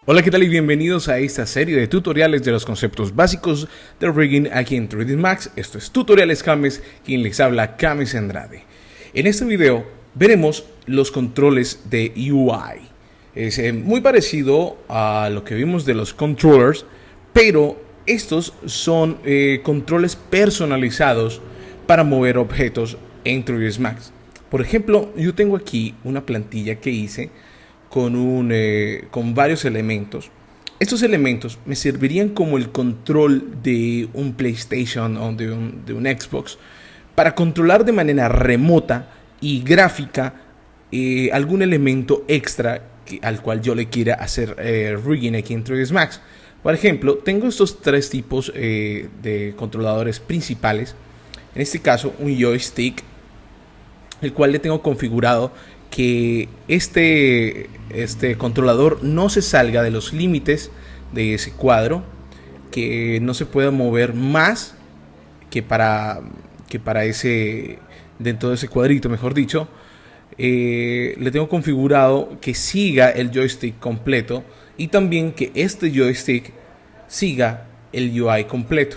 Hola, ¿qué tal? Y bienvenidos a esta serie de tutoriales de los conceptos básicos de rigging aquí en 3ds Max. Esto es Tutoriales Cames, quien les habla, Cames Andrade. En este video veremos los controles de UI. Es muy parecido a lo que vimos de los controllers, pero estos son controles personalizados para mover objetos en 3ds Max. Por ejemplo, yo tengo aquí una plantilla que hice con varios elementos. Estos elementos me servirían como el control de un PlayStation o de un Xbox para controlar de manera remota y gráfica algún elemento extra al cual yo le quiera hacer rigging aquí en 3ds Max. Por ejemplo, tengo estos tres tipos de controladores principales. En este caso, un joystick, el cual le tengo configurado que este controlador no se salga de los límites de ese cuadro, que no se pueda mover más que para ese, dentro de ese cuadrito, mejor dicho. Le tengo configurado que siga el joystick completo y también que este joystick siga el UI completo.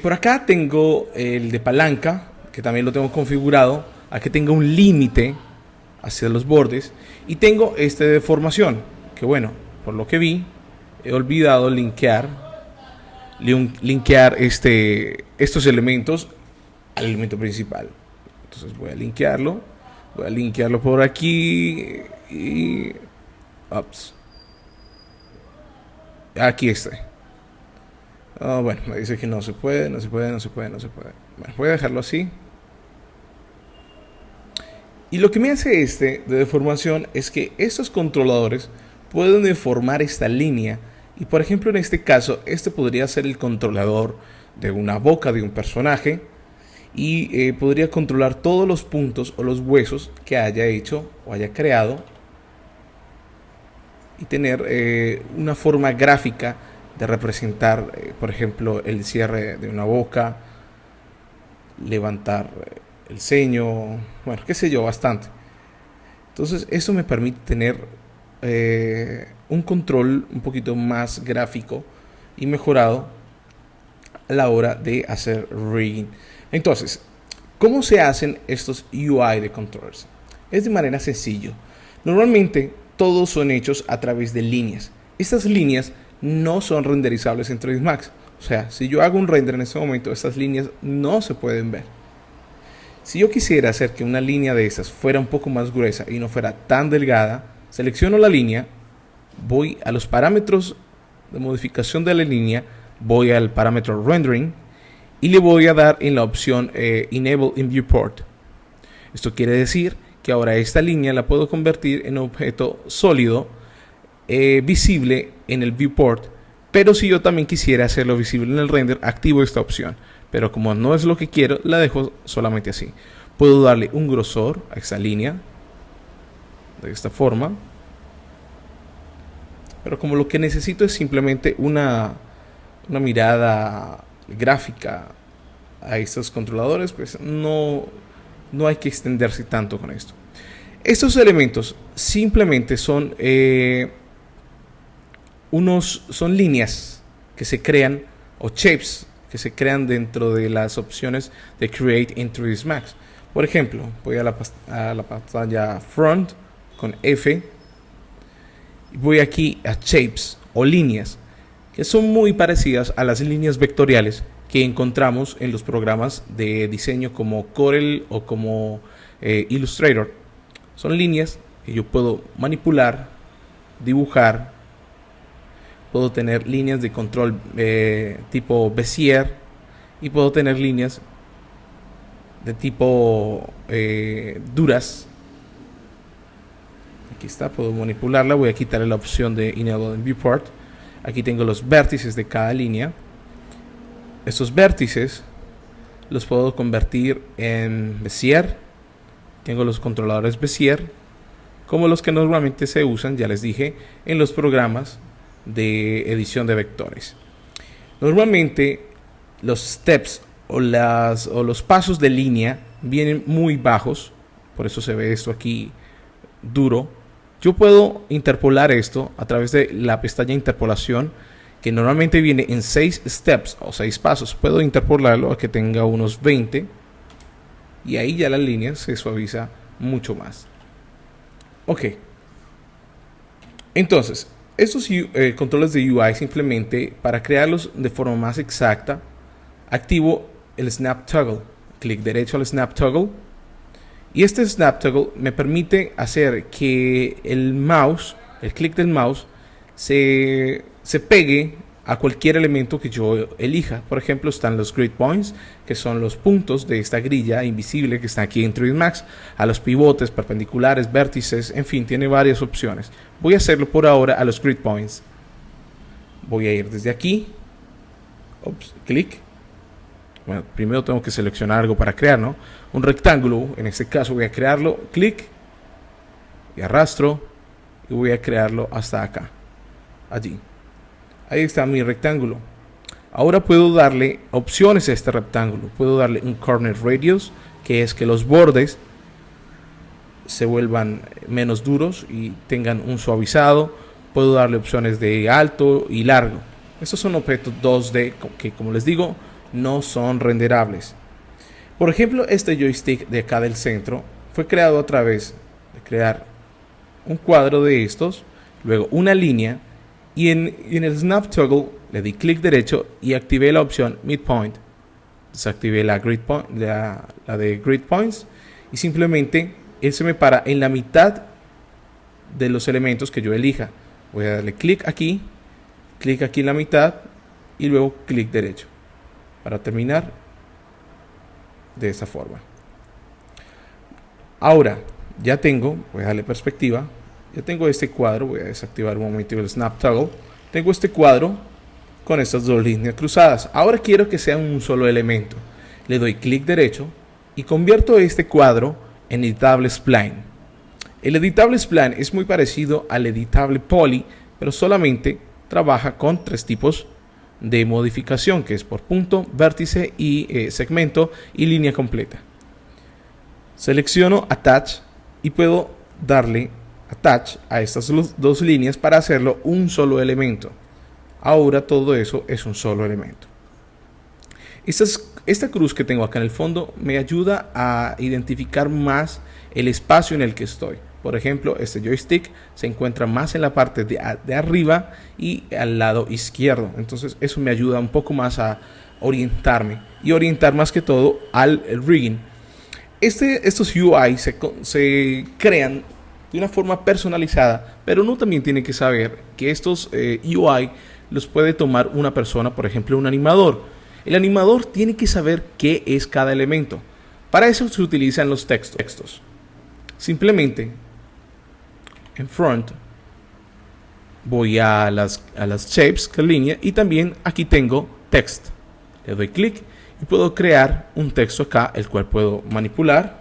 Por acá tengo el de palanca, que también lo tengo configurado a que tenga un límite hacia los bordes, y tengo este de formación, que bueno, por lo que vi he olvidado linkear estos elementos al elemento principal. Entonces voy a linkearlo por aquí y ups, aquí está. Bueno, me dice que no se puede. Bueno, voy a dejarlo así. Y lo que me hace de deformación es que estos controladores pueden deformar esta línea. Y por ejemplo, en este caso, podría ser el controlador de una boca de un personaje. Y podría controlar todos los puntos o los huesos que haya hecho o haya creado. Y tener una forma gráfica de representar, por ejemplo, el cierre de una boca. Levantar el ceño, bueno, qué sé yo, bastante. Entonces eso me permite tener un control un poquito más gráfico y mejorado a la hora de hacer rigging. Entonces, ¿cómo se hacen estos UI de controllers? Es de manera sencilla. Normalmente todos son hechos a través de líneas. Estas líneas no son renderizables en 3ds Max. O sea, si yo hago un render en este momento, estas líneas no se pueden ver. Si yo quisiera hacer que una línea de esas fuera un poco más gruesa y no fuera tan delgada, selecciono la línea, voy a los parámetros de modificación de la línea, voy al parámetro rendering y le voy a dar en la opción Enable in Viewport. Esto quiere decir que ahora esta línea la puedo convertir en un objeto sólido visible en el viewport, pero si yo también quisiera hacerlo visible en el render, activo esta opción. Pero como no es lo que quiero, la dejo solamente así. Puedo darle un grosor a esta línea de esta forma, pero como lo que necesito es simplemente una mirada gráfica a estos controladores, pues no hay que extenderse tanto con esto. Estos elementos simplemente son son líneas que se crean, o shapes que se crean dentro de las opciones de Create in 3ds Max. Por ejemplo, voy a la pantalla Front con F y voy aquí a Shapes o líneas, que son muy parecidas a las líneas vectoriales que encontramos en los programas de diseño como Corel o como Illustrator. Son líneas que yo puedo manipular, dibujar. Puedo tener líneas de control tipo Bezier y puedo tener líneas de tipo duras. Aquí está, puedo manipularla. Voy a quitarle la opción de Enable in Viewport. Aquí tengo los vértices de cada línea. Estos vértices los puedo convertir en Bezier. Tengo los controladores Bezier, como los que normalmente se usan, ya les dije, en los programas de edición de vectores. Normalmente los steps o los pasos de línea vienen muy bajos, por eso se ve esto aquí duro, Yo puedo interpolar esto a través de la pestaña interpolación, que normalmente viene en 6 steps o 6 pasos. Puedo interpolarlo a que tenga unos 20 y ahí ya la línea se suaviza mucho más. Ok. Entonces, estos controles de UI, simplemente para crearlos de forma más exacta, activo el Snap Toggle. Clic derecho al Snap Toggle. Y este Snap Toggle me permite hacer que el mouse, el clic del mouse, se pegue a cualquier elemento que yo elija. Por ejemplo, están los grid points, que son los puntos de esta grilla invisible que está aquí en 3ds Max, a los pivotes, perpendiculares, vértices, en fin, tiene varias opciones. Voy a hacerlo por ahora a los grid points. Voy a ir desde aquí, clic. Bueno, primero tengo que seleccionar algo para crear, ¿no? Un rectángulo, en este caso voy a crearlo, clic, y arrastro, y voy a crearlo hasta acá, allí. Ahí está mi rectángulo. Ahora puedo darle opciones a este rectángulo. Puedo darle un corner radius, que es que los bordes se vuelvan menos duros y tengan un suavizado. Puedo darle opciones de alto y largo. Estos son objetos 2D que, como les digo, no son renderables. Por ejemplo, este joystick de acá del centro fue creado a través de crear un cuadro de estos, luego una línea, y en el Snap Toggle le di clic derecho y activé la opción Midpoint. Desactivé la de Grid Points y simplemente él se me para en la mitad de los elementos que yo elija. Voy a darle clic aquí en la mitad y luego clic derecho para terminar de esta forma. Ahora ya tengo, voy a darle perspectiva. Ya tengo este cuadro, voy a desactivar un momento el Snap Toggle. Tengo este cuadro con estas dos líneas cruzadas. Ahora quiero que sea un solo elemento. Le doy clic derecho y convierto este cuadro en Editable Spline. El Editable Spline es muy parecido al Editable Poly, pero solamente trabaja con 3 tipos de modificación, que es por punto, vértice y segmento y línea completa. Selecciono Attach y puedo darle Attach a estas dos líneas para hacerlo un solo elemento. Ahora todo eso es un solo elemento. Esta cruz que tengo acá en el fondo me ayuda a identificar más el espacio en el que estoy. Por ejemplo, este joystick se encuentra más en la parte de arriba y al lado izquierdo. Entonces eso me ayuda un poco más a orientarme y orientar más que todo al rigging. Estos UI se crean de una forma personalizada, pero uno también tiene que saber que estos UI los puede tomar una persona, por ejemplo un animador. El animador tiene que saber qué es cada elemento. Para eso se utilizan los textos. Simplemente en front voy a las shapes, que es línea, y también aquí tengo text. Le doy clic y puedo crear un texto acá, el cual puedo manipular.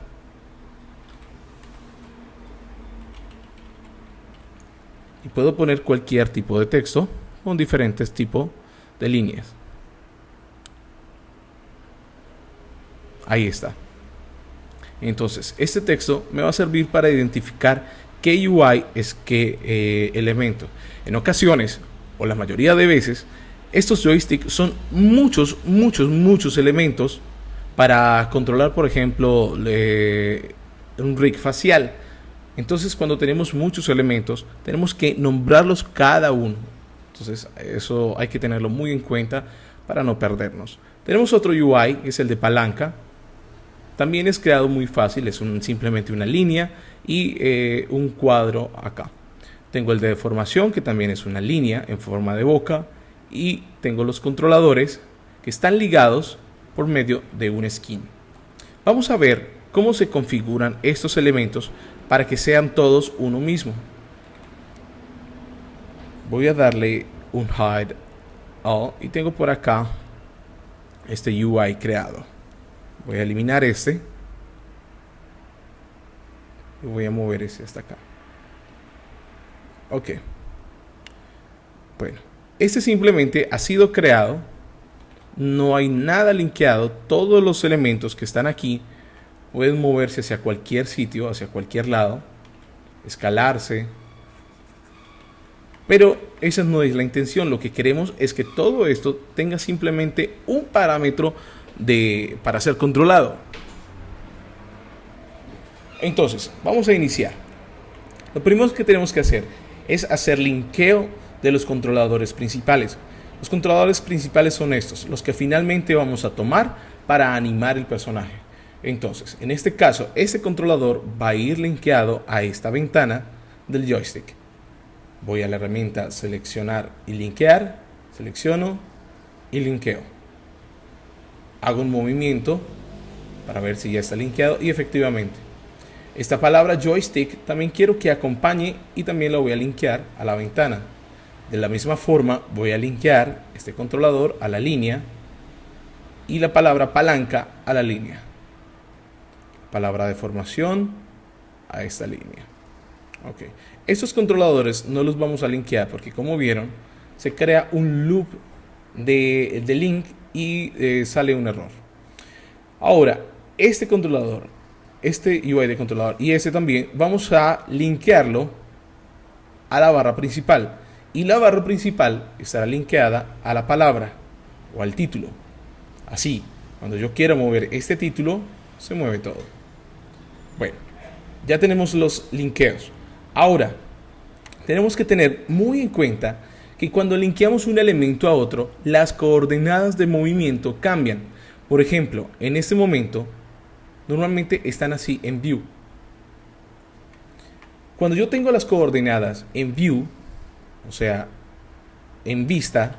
Y puedo poner cualquier tipo de texto con diferentes tipos de líneas. Ahí está. Entonces, este texto me va a servir para identificar qué UI es qué elemento. En ocasiones, o la mayoría de veces, estos joysticks son muchos elementos para controlar, por ejemplo, un rig facial. Entonces, cuando tenemos muchos elementos, tenemos que nombrarlos cada uno. Entonces, eso hay que tenerlo muy en cuenta para no perdernos. Tenemos otro UI, que es el de palanca. También es creado muy fácil, es simplemente una línea y un cuadro acá. Tengo el de deformación, que también es una línea en forma de boca. Y tengo los controladores, que están ligados por medio de un skin. Vamos a ver cómo se configuran estos elementos para que sean todos uno mismo. Voy a darle un hide all y tengo por acá este UI creado. Voy a eliminar este y voy a mover ese hasta acá. Ok. Bueno, este simplemente ha sido creado. No hay nada linkeado. Todos los elementos que están aquí pueden moverse hacia cualquier sitio, hacia cualquier lado, escalarse, Pero esa no es la intención. Lo que queremos es que todo esto tenga simplemente un parámetro para ser controlado. Entonces, vamos a iniciar. Lo primero que tenemos que hacer es hacer linkeo de los controladores principales. Los controladores principales son estos, los que finalmente vamos a tomar para animar el personaje. Entonces, en este caso, este controlador va a ir linkeado a esta ventana del joystick. Voy a la herramienta seleccionar y linkear, selecciono y linkeo. Hago un movimiento para ver si ya está linkeado y efectivamente. Esta palabra joystick también quiero que acompañe y también la voy a linkear a la ventana. De la misma forma voy a linkear este controlador a la línea y la palabra palanca a la línea. Palabra de formación a esta línea. Ok. Estos controladores no los vamos a linkear porque, como vieron, se crea un loop de link y sale un error. Ahora, este controlador, este UI de controlador y este también, vamos a linkearlo a la barra principal. Y la barra principal estará linkeada a la palabra o al título. Así, cuando yo quiera mover este título, se mueve todo. Bueno, ya tenemos los linkeos. Ahora, tenemos que tener muy en cuenta que cuando linkeamos un elemento a otro, las coordenadas de movimiento cambian. Por ejemplo, en este momento, normalmente están así en View. Cuando yo tengo las coordenadas en View, o sea, en vista,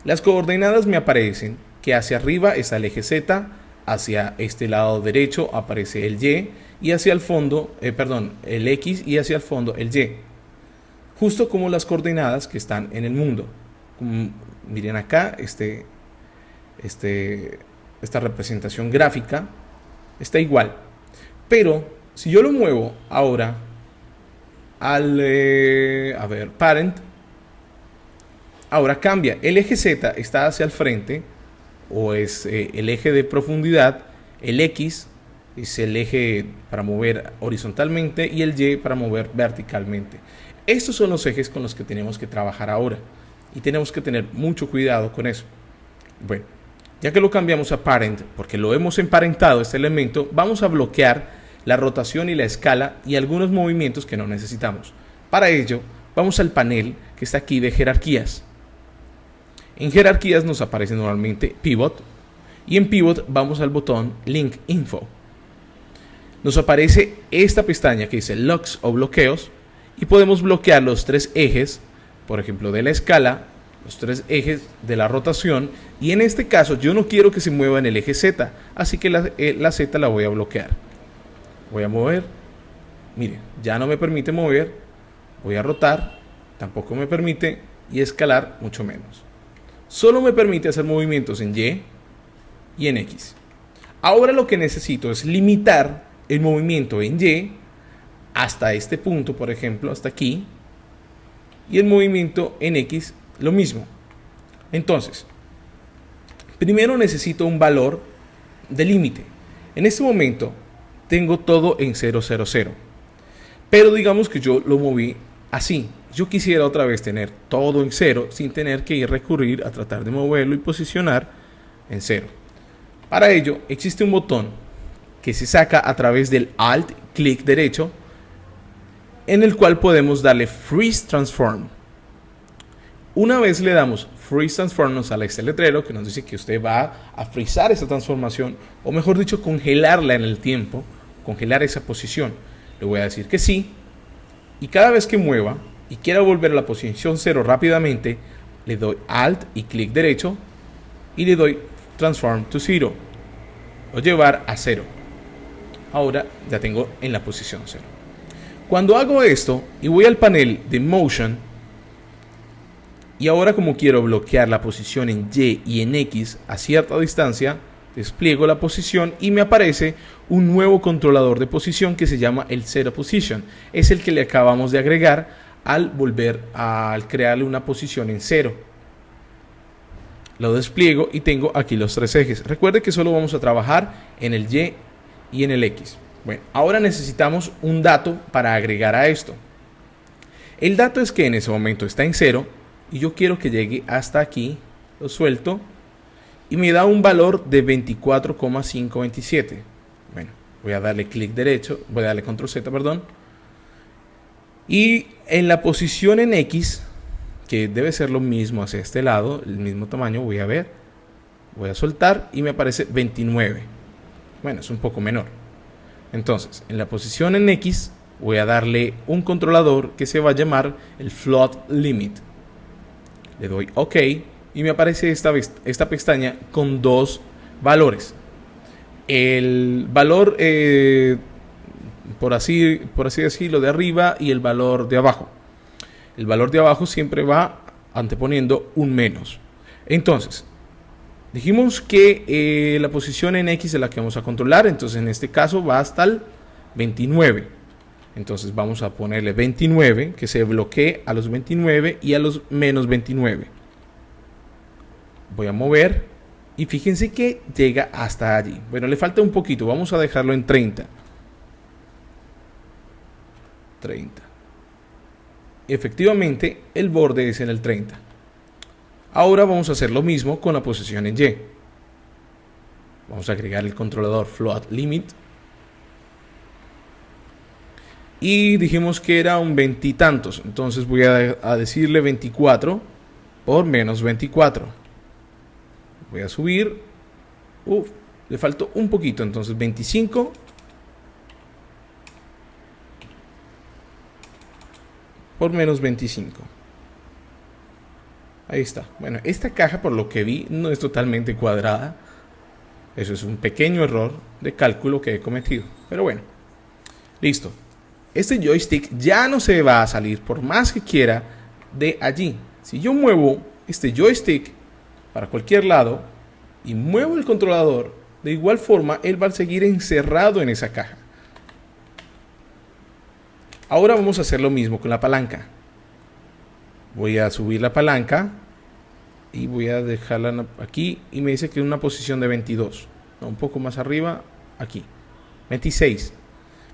las coordenadas me aparecen que hacia arriba está el eje Z, hacia este lado derecho aparece el Y y hacia el fondo, el X y hacia el fondo el Y. Justo como las coordenadas que están en el mundo. Miren acá, esta representación gráfica está igual. Pero si yo lo muevo ahora al parent, ahora cambia. El eje Z está hacia el frente, o es el eje de profundidad. El X es el eje para mover horizontalmente y el Y para mover verticalmente. Estos son los ejes con los que tenemos que trabajar ahora y tenemos que tener mucho cuidado con eso. Bueno, ya que lo cambiamos a parent, porque lo hemos emparentado este elemento, vamos a bloquear la rotación y la escala y algunos movimientos que no necesitamos. Para ello, vamos al panel que está aquí de jerarquías. En jerarquías nos aparece normalmente Pivot y en Pivot vamos al botón Link Info. Nos aparece esta pestaña que dice Locks o bloqueos y podemos bloquear los tres ejes, por ejemplo de la escala, los tres ejes de la rotación, y en este caso yo no quiero que se mueva en el eje Z, así que la Z la voy a bloquear. Voy a mover, mire, ya no me permite mover, voy a rotar, tampoco me permite, y escalar mucho menos. Solo me permite hacer movimientos en Y y en X. Ahora lo que necesito es limitar el movimiento en Y hasta este punto, por ejemplo, hasta aquí, y el movimiento en X lo mismo. Entonces, primero necesito un valor de límite. En este momento tengo todo en 0, 0, 0. Pero digamos que yo lo moví así. Yo quisiera otra vez tener todo en 0 sin tener que recurrir a tratar de moverlo y posicionar en 0. Para ello existe un botón que se saca a través del Alt clic derecho, en el cual podemos darle Freeze Transform. Una vez le damos Freeze Transform, nos sale este letrero que nos dice que usted va a frizar esa transformación, o mejor dicho, congelarla en el tiempo, congelar esa posición. Le voy a decir que sí, y cada vez que mueva y quiera volver a la posición 0 rápidamente, le doy Alt y clic derecho y le doy Transform to 0 o llevar a 0. Ahora ya tengo en la posición 0. Cuando hago esto y voy al panel de Motion, y ahora como quiero bloquear la posición en Y y en X a cierta distancia, despliego la posición y me aparece un nuevo controlador de posición que se llama el Zero Position. Es el que le acabamos de agregar al crearle una posición en 0. Lo despliego y tengo aquí los tres ejes. Recuerde que solo vamos a trabajar en el Y y en el X. Bueno, ahora necesitamos un dato para agregar a esto. El dato es que en ese momento está en 0 y yo quiero que llegue hasta aquí, lo suelto y me da un valor de 24,527. Bueno, voy a darle clic derecho, voy a darle control Z, perdón. Y en la posición en X, que debe ser lo mismo hacia este lado, el mismo tamaño, voy a ver, voy a soltar y me aparece 29. Bueno, es un poco menor. Entonces, en la posición en X voy a darle un controlador que se va a llamar el float limit. Le doy OK y me aparece esta pestaña con dos valores. El valor, por así decirlo, de arriba y el valor de abajo. El valor de abajo siempre va anteponiendo un menos. Entonces, dijimos que la posición en X es la que vamos a controlar. Entonces, en este caso va hasta el 29. Entonces, vamos a ponerle 29, que se bloquee a los 29 y a los menos 29. Voy a mover y fíjense que llega hasta allí. Bueno, le falta un poquito. Vamos a dejarlo en 30. 30. Efectivamente, el borde es en el 30. Ahora vamos a hacer lo mismo con la posición en Y. Vamos a agregar el controlador float limit. Y dijimos que era un 20 y tantos. Entonces voy a decirle 24 por menos 24. Voy a subir. Le faltó un poquito. Entonces 25 por menos 25. Ahí está. Bueno, esta caja, por lo que vi, no es totalmente cuadrada. Eso es un pequeño error de cálculo que he cometido. Pero bueno, listo. Este joystick ya no se va a salir por más que quiera de allí. Si yo muevo este joystick para cualquier lado y muevo el controlador, de igual forma él va a seguir encerrado en esa caja. Ahora vamos a hacer lo mismo con la palanca. Voy a subir la palanca y voy a dejarla aquí y me dice que es una posición de 22. No, un poco más arriba, aquí. 26.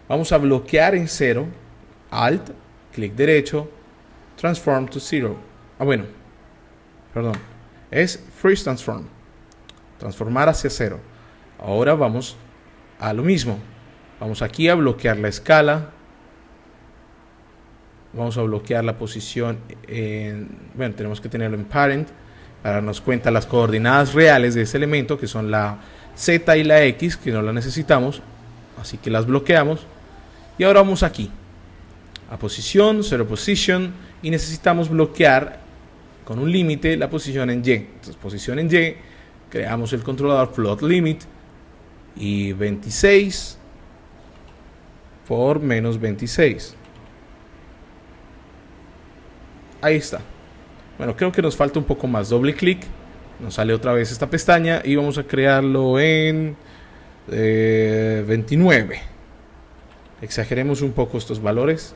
Vamos a bloquear en 0. Alt, clic derecho, Transform to 0. Bueno, perdón. Es Freeze Transform. Transformar hacia 0. Ahora vamos a lo mismo. Vamos aquí a bloquear la escala. Vamos a bloquear la posición bueno, tenemos que tenerlo en parent para darnos cuenta las coordenadas reales de ese elemento, que son la Z y la X, que no la necesitamos, así que las bloqueamos. Y ahora vamos aquí a posición, 0 position, y necesitamos bloquear con un límite la posición en Y. Entonces, posición en Y, creamos el controlador float limit y 26 por menos 26. Ahí está. Bueno, creo que nos falta un poco más. Doble clic. Nos sale otra vez esta pestaña y vamos a crearlo en 29. Exageremos un poco estos valores.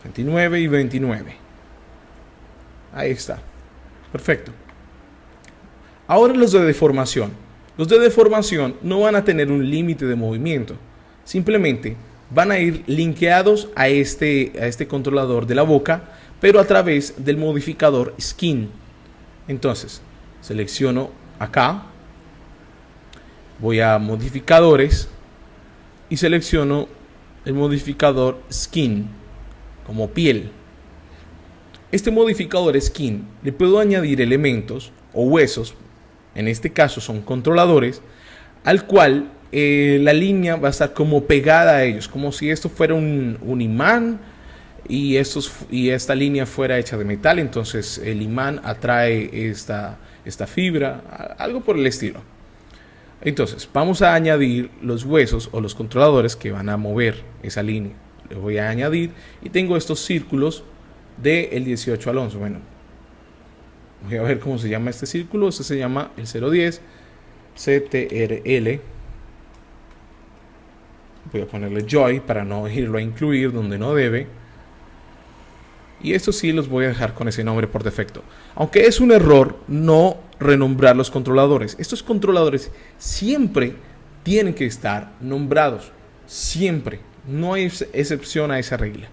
29 y 29. Ahí está. Perfecto. Ahora los de deformación. Los de deformación no van a tener un límite de movimiento. Simplemente van a ir linkeados a este controlador de la boca, pero a través del modificador skin. Entonces, selecciono acá, voy a modificadores y selecciono el modificador skin como piel. Este modificador skin le puedo añadir elementos o huesos, en este caso son controladores, al cual la línea va a estar como pegada a ellos, como si esto fuera un imán y esta línea fuera hecha de metal. Entonces el imán atrae esta fibra, algo por el estilo. Entonces vamos a añadir los huesos o los controladores que van a mover esa línea. Le voy a añadir y tengo estos círculos del 18 al 11. Bueno, voy a ver cómo se llama este círculo. Este se llama el 010 CTRL. Voy a ponerle joy para no irlo a incluir donde no debe. Y estos sí los voy a dejar con ese nombre por defecto. Aunque es un error no renombrar los controladores. Estos controladores siempre tienen que estar nombrados. Siempre. No hay excepción a esa regla.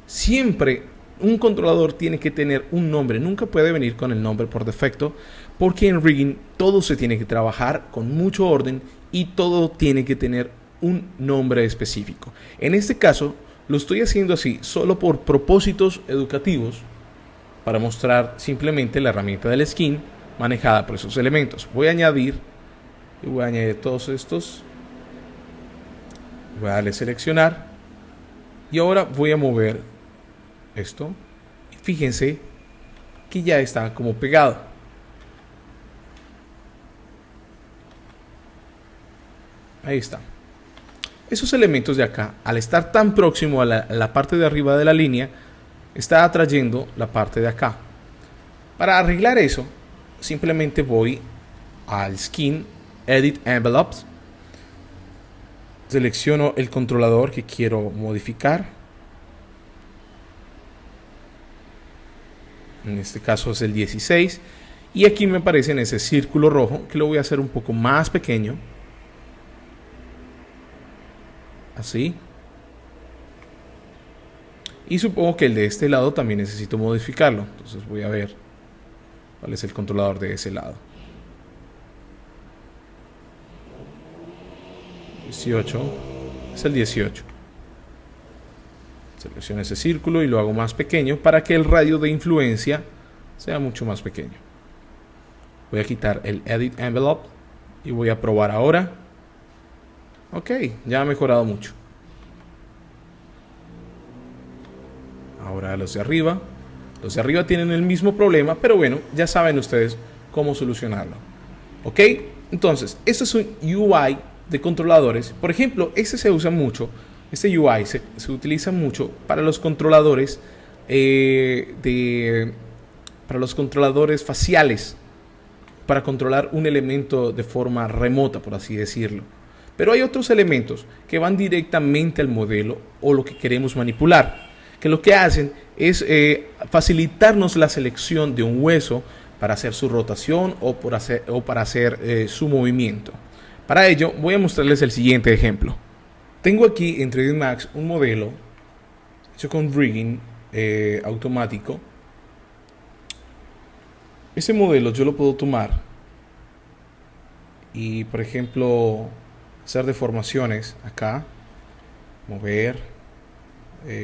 Siempre un controlador tiene que tener un nombre, nunca puede venir con el nombre por defecto, porque en rigging todo se tiene que trabajar con mucho orden y todo tiene que tener un nombre específico. En este caso lo estoy haciendo así solo por propósitos educativos, para mostrar simplemente la herramienta del skin manejada por esos elementos. Voy a añadir todos estos, voy a darle seleccionar y ahora voy a mover esto. Fíjense que ya está como pegado. Ahí está. Esos elementos de acá, al estar tan próximo a la parte de arriba de la línea, está atrayendo la parte de acá. Para arreglar eso, simplemente voy al Skin, Edit Envelopes, selecciono el controlador que quiero modificar. En este caso es el 16. Y aquí me aparece en ese círculo rojo, que lo voy a hacer un poco más pequeño. Así. Y supongo que el de este lado también necesito modificarlo. Entonces voy a ver cuál es el controlador de ese lado. 18. Es el 18. Selecciono ese círculo y lo hago más pequeño para que el radio de influencia sea mucho más pequeño. Voy a quitar el Edit Envelope y voy a probar ahora. Ok, ya ha mejorado mucho. Ahora los de arriba. Los de arriba tienen el mismo problema, pero bueno, ya saben ustedes cómo solucionarlo. Ok, entonces, esto es un UI de controladores. Por ejemplo, este se usa mucho. Este UI se utiliza mucho para los controladores para los controladores faciales, para controlar un elemento de forma remota, por así decirlo. Pero hay otros elementos que van directamente al modelo o lo que queremos manipular, que lo que hacen es facilitarnos la selección de un hueso para hacer su rotación o para hacer su movimiento. Para ello voy a mostrarles el siguiente ejemplo. Tengo aquí en 3ds Max un modelo hecho con rigging automático. Ese modelo yo lo puedo tomar y, por ejemplo, hacer deformaciones acá, mover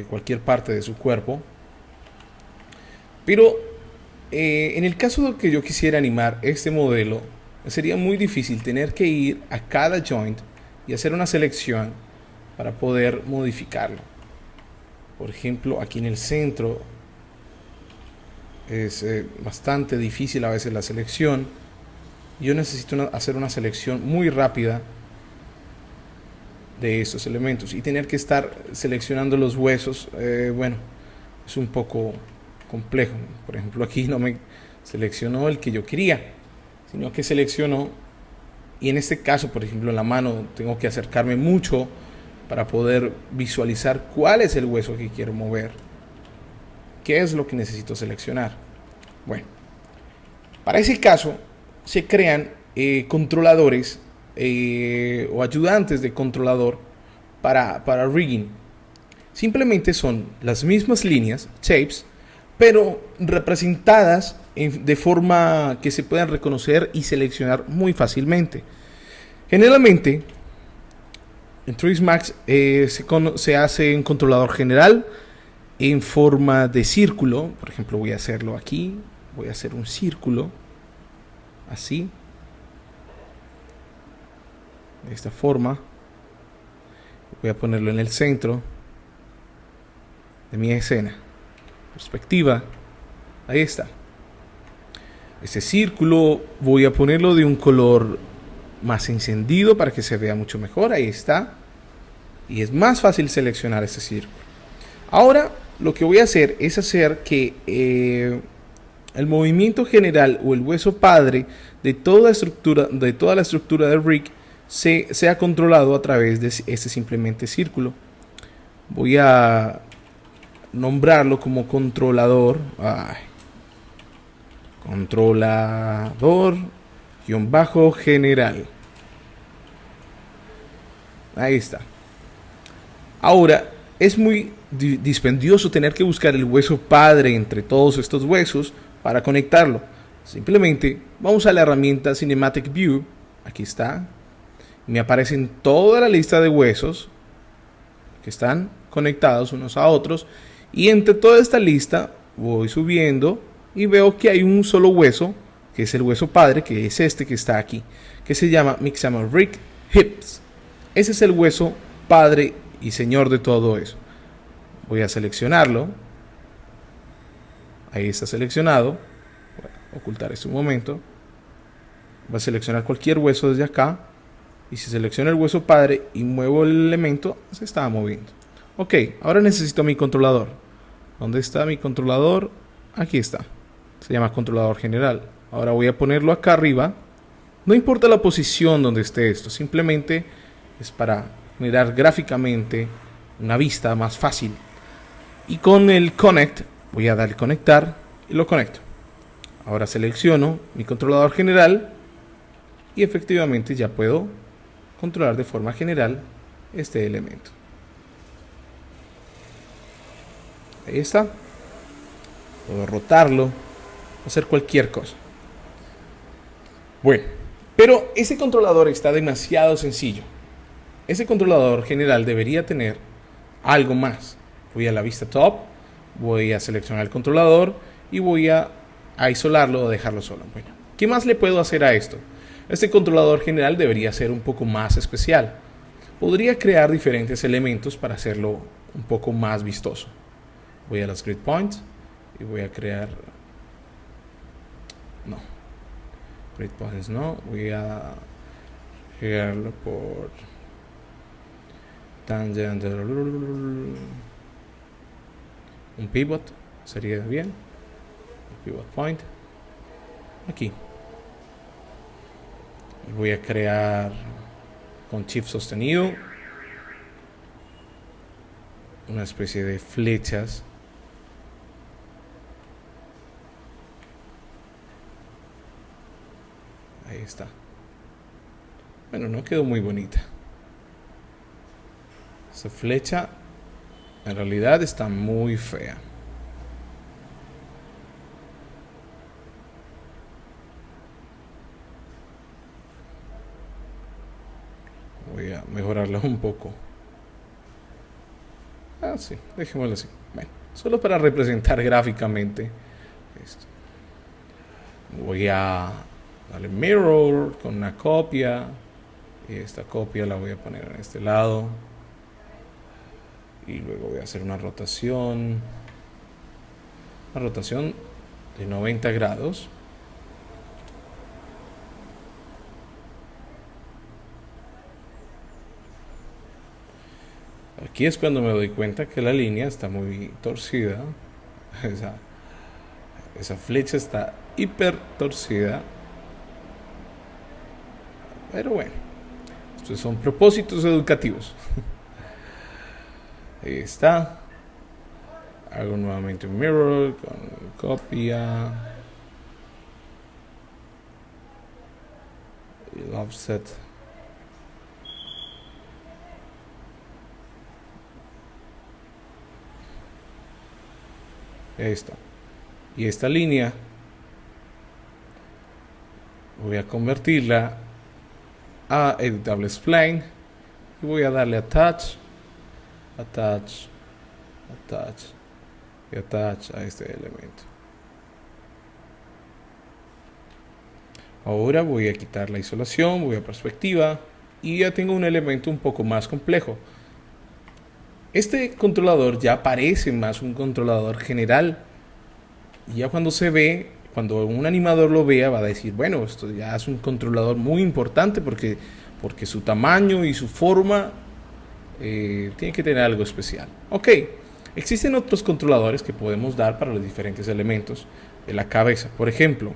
cualquier parte de su cuerpo. Pero en el caso de que yo quisiera animar este modelo, sería muy difícil tener que ir a cada joint y hacer una selección para poder modificarlo. Por ejemplo, aquí en el centro es bastante difícil a veces la selección. Yo necesito hacer una selección muy rápida de estos elementos y tener que estar seleccionando los huesos, bueno, es un poco complejo. Por ejemplo, aquí no me seleccionó el que yo quería, sino que seleccionó, y en este caso, por ejemplo, en la mano tengo que acercarme mucho para poder visualizar cuál es el hueso que quiero mover, qué es lo que necesito seleccionar. Bueno, para ese caso se crean controladores o ayudantes de controlador para rigging. Simplemente son las mismas líneas, shapes, pero representadas de forma que se puedan reconocer y seleccionar muy fácilmente. Generalmente en 3ds Max se hace un controlador general en forma de círculo. Por ejemplo, voy a hacerlo aquí, voy a hacer un círculo así, de esta forma. Voy a ponerlo en el centro de mi escena. Perspectiva, ahí está. Este círculo voy a ponerlo de un color más encendido para que se vea mucho mejor. Ahí está. Y es más fácil seleccionar este círculo. Ahora lo que voy a hacer es hacer que el movimiento general o el hueso padre de toda la estructura del rig sea controlado a través de este simplemente círculo. Voy a nombrarlo como controlador. Controlador -general. Ahí está. Ahora es muy dispendioso tener que buscar el hueso padre entre todos estos huesos para conectarlo. Simplemente vamos a la herramienta Cinematic View. Aquí está. Me aparecen toda la lista de huesos que están conectados unos a otros. Y entre toda esta lista voy subiendo y veo que hay un solo hueso, que es el hueso padre, que es este que está aquí, que se llama Myxomeric hips. Ese es el hueso padre y señor de todo eso. Voy a seleccionarlo. Ahí está seleccionado. Voy a ocultar esto un momento. Voy a seleccionar cualquier hueso desde acá. Y si selecciono el hueso padre y muevo el elemento, se está moviendo. Ok, ahora necesito mi controlador. ¿Dónde está mi controlador? Aquí está. Se llama controlador general. Ahora voy a ponerlo acá arriba. No importa la posición donde esté esto. Simplemente es para mirar gráficamente una vista más fácil. Y con el Connect voy a darle conectar y lo conecto. Ahora selecciono mi controlador general y efectivamente ya puedo controlar de forma general este elemento. Ahí está. Puedo rotarlo, hacer cualquier cosa. Bueno, pero ese controlador está demasiado sencillo. Ese controlador general debería tener algo más. Voy a la vista top, voy a seleccionar el controlador y voy a aislarlo o dejarlo solo. Bueno, ¿qué más le puedo hacer a esto? Este controlador general debería ser un poco más especial. Podría crear diferentes elementos para hacerlo un poco más vistoso. Voy a los grid points y voy a crear... No. Grid points no. Voy a crearlo por... tangent. Un pivot sería bien. Un pivot point. Aquí. Y voy a crear con shift sostenido una especie de flechas. Ahí está. Bueno, no quedó muy bonita. Esa flecha en realidad está muy fea. Voy a mejorarla un poco. Sí, dejémoslo así. Bueno, solo para representar gráficamente esto. Voy a darle mirror con una copia. Y esta copia la voy a poner en este lado. Y luego voy a hacer una rotación. Una rotación de 90 grados. Aquí es cuando me doy cuenta que la línea está muy torcida. Esa flecha está hiper torcida. Pero bueno, estos son propósitos educativos. Ahí está. Hago nuevamente un mirror con copia. Y el offset. Ahí está. Y esta línea voy a convertirla a editable spline y voy a darle attach, attach, attach y attach a este elemento. Ahora voy a quitar la isolación, voy a perspectiva y ya tengo un elemento un poco más complejo. Este controlador ya parece más un controlador general. Y ya cuando se ve, cuando un animador lo vea, va a decir, bueno, esto ya es un controlador muy importante porque su tamaño y su forma tiene que tener algo especial. Ok, existen otros controladores que podemos dar para los diferentes elementos de la cabeza. Por ejemplo,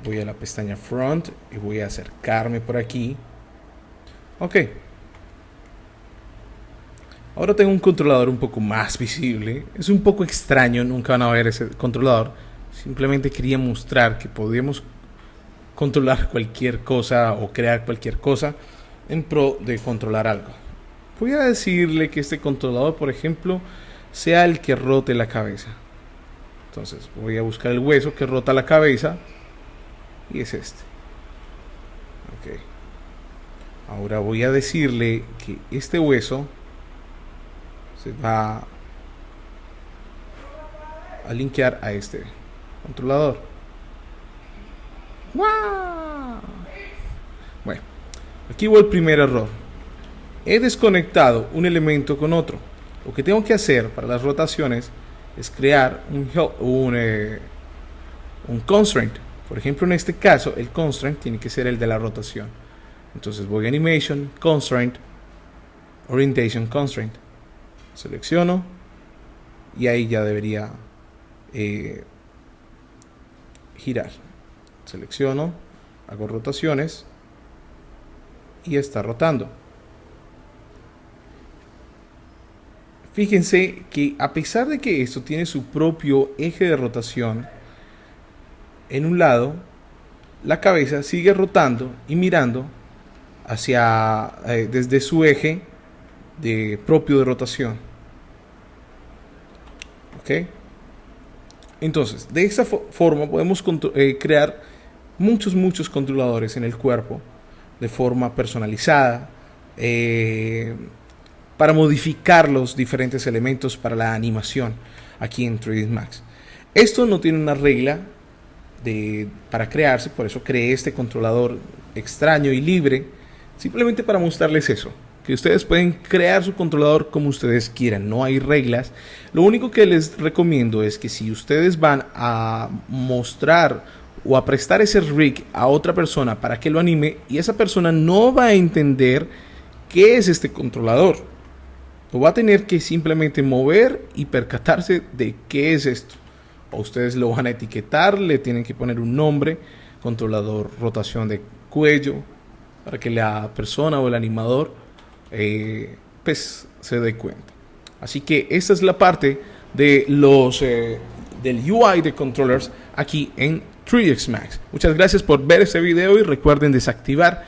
voy a la pestaña Front y voy a acercarme por aquí. Ok. Ahora tengo un controlador un poco más visible. Es un poco extraño, nunca van a ver ese controlador. Simplemente quería mostrar que podíamos controlar cualquier cosa o crear cualquier cosa en pro de controlar algo. Voy a decirle que este controlador, por ejemplo, sea el que rote la cabeza. Entonces voy a buscar el hueso que rota la cabeza y es este. Ok. Ahora voy a decirle que este hueso se va a linkear a este controlador. ¡Wow! Bueno, aquí va el primer error. He desconectado un elemento con otro. Lo que tengo que hacer para las rotaciones es crear un constraint. Por ejemplo, en este caso, el constraint tiene que ser el de la rotación. Entonces voy a Animation, Constraint, Orientation Constraint. Selecciono y ahí ya debería girar. Selecciono, hago rotaciones y está rotando. Fíjense que a pesar de que esto tiene su propio eje de rotación, en un lado la cabeza sigue rotando y mirando hacia desde su eje propio de rotación. ¿Ok? Entonces, de esta forma podemos crear muchos controladores en el cuerpo de forma personalizada, para modificar los diferentes elementos para la animación aquí en 3ds Max. Esto no tiene una regla para crearse, por eso creé este controlador extraño y libre, simplemente para mostrarles eso, que ustedes pueden crear su controlador como ustedes quieran, no hay reglas. Lo único que les recomiendo es que si ustedes van a mostrar o a prestar ese rig a otra persona para que lo anime, y esa persona no va a entender qué es este controlador, lo va a tener que simplemente mover y percatarse de qué es esto. O ustedes lo van a etiquetar, le tienen que poner un nombre, controlador rotación de cuello, para que la persona o el animador pues se dé cuenta. Así que esta es la parte de del UI de controllers aquí en 3ds Max. Muchas gracias por ver este video y recuerden desactivar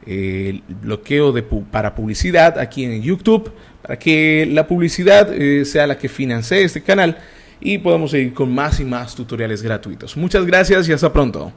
el bloqueo para publicidad aquí en YouTube, para que la publicidad sea la que financie este canal y podamos seguir con más y más tutoriales gratuitos. Muchas gracias y hasta pronto.